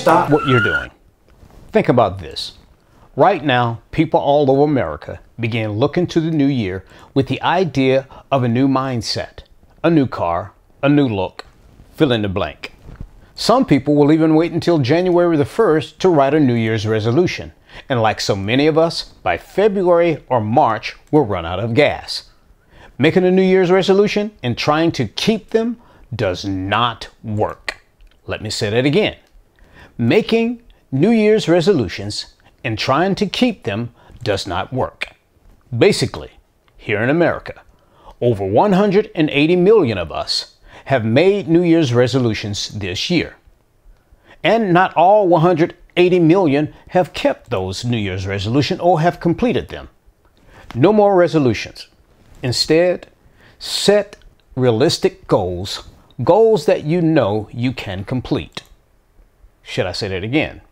stop what you're doing. Think about this. Right now, people all over America begin looking to the new year with the idea of a new mindset, a new car, a new look, fill in the blank. Some people will even wait until January the 1st to write a New Year's resolution. And like so many of us, by February or March, we'll run out of gas. Making a New Year's resolution and trying to keep them does not work. Let me say that again. Making New Year's resolutions and trying to keep them does not work. Basically, here in America, over 180 million of us have made New Year's resolutions this year. And not all 180 million have kept those New Year's resolutions or have completed them. No more resolutions. Instead, set realistic goals, goals that you know you can complete. Should I say that again?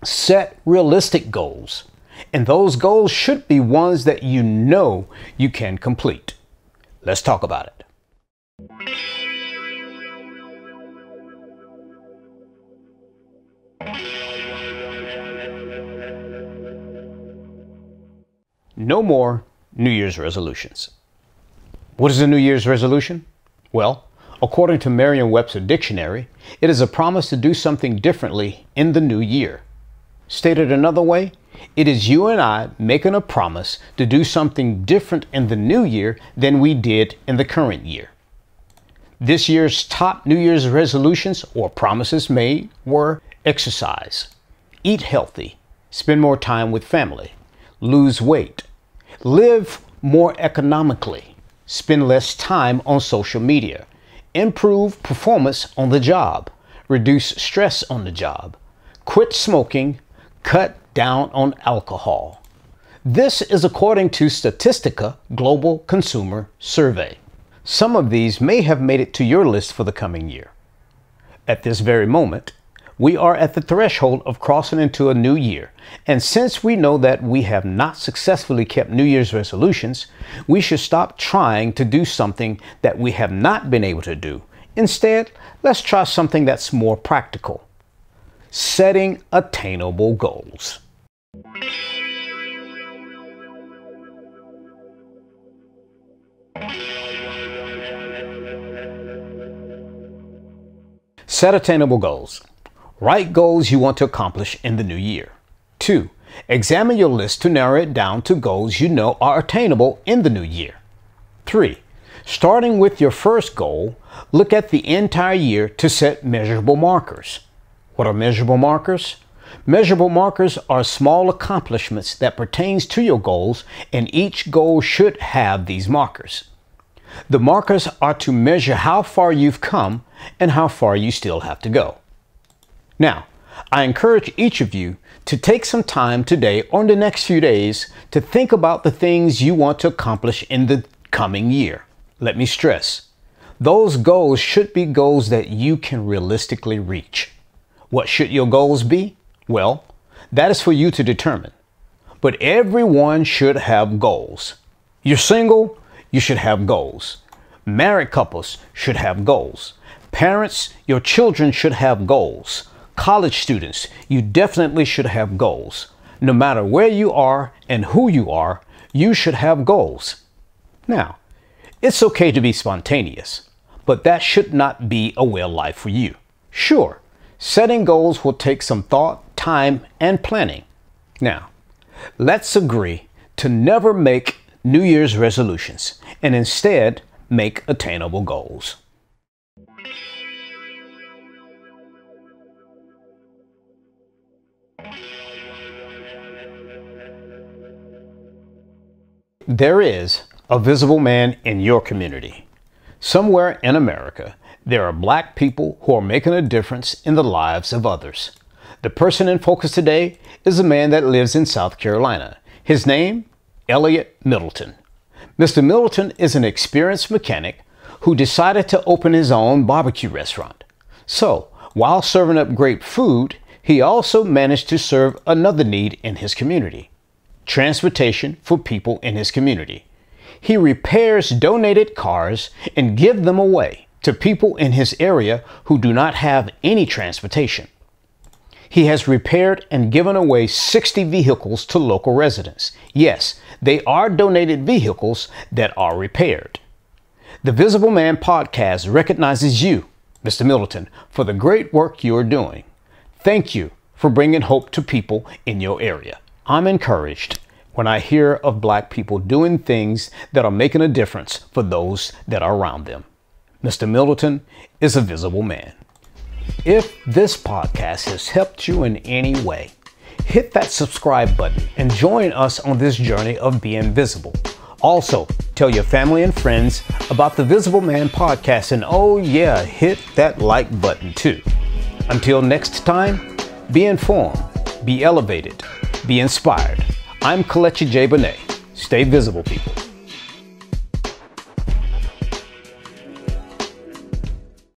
Set realistic goals, and those goals should be ones that you know you can complete. Let's talk about it. No more New Year's resolutions. What is a New Year's resolution? Well, according to Merriam-Webster Dictionary, it is a promise to do something differently in the new year. Stated another way, it is you and I making a promise to do something different in the new year than we did in the current year. This year's top New Year's resolutions or promises made were exercise, eat healthy, spend more time with family, lose weight, live more economically, spend less time on social media, improve performance on the job, reduce stress on the job, quit smoking, cut down on alcohol. This is according to Statistica Global Consumer Survey. Some of these may have made it to your list for the coming year. At this very moment, we are at the threshold of crossing into a new year, and since we know that we have not successfully kept New Year's resolutions, we should stop trying to do something that we have not been able to do. Instead, let's try something that's more practical. Setting attainable goals. Set attainable goals. Write goals you want to accomplish in the new year. 2. Examine your list to narrow it down to goals you know are attainable in the new year. 3. Starting with your first goal, look at the entire year to set measurable markers. What are measurable markers? Measurable markers are small accomplishments that pertains to your goals, and each goal should have these markers. The markers are to measure how far you've come and how far you still have to go. Now, I encourage each of you to take some time today or in the next few days to think about the things you want to accomplish in the coming year. Let me stress, those goals should be goals that you can realistically reach. What should your goals be? Well, that is for you to determine. But everyone should have goals. You're single, you should have goals. Married couples should have goals. Parents, your children should have goals. College students, you definitely should have goals. No matter where you are and who you are, you should have goals. Now, it's okay to be spontaneous, but that should not be a way of life for you. Sure, setting goals will take some thought, time, and planning. Now, let's agree to never make New Year's resolutions and instead make attainable goals. There is a visible man in your community. Somewhere in America, there are black people who are making a difference in the lives of others. The person in focus today is a man that lives in South Carolina. His name, Elliot Middleton. Mr. Middleton is an experienced mechanic who decided to open his own barbecue restaurant. So, while serving up great food, he also managed to serve another need in his community: transportation for people in his community. He repairs donated cars and gives them away to people in his area who do not have any transportation. He has repaired and given away 60 vehicles to local residents. Yes, they are donated vehicles that are repaired. The Visible Man podcast recognizes you, Mr. Middleton, for the great work you're doing. Thank you for bringing hope to people in your area. I'm encouraged when I hear of Black people doing things that are making a difference for those that are around them. Mr. Middleton is a visible man. If this podcast has helped you in any way, hit that subscribe button and join us on this journey of being visible. Also, tell your family and friends about the Visible Man podcast, and oh yeah, hit that like button too. Until next time, be informed, be elevated, be inspired. I'm Kelechi J. Bonet. Stay visible, people.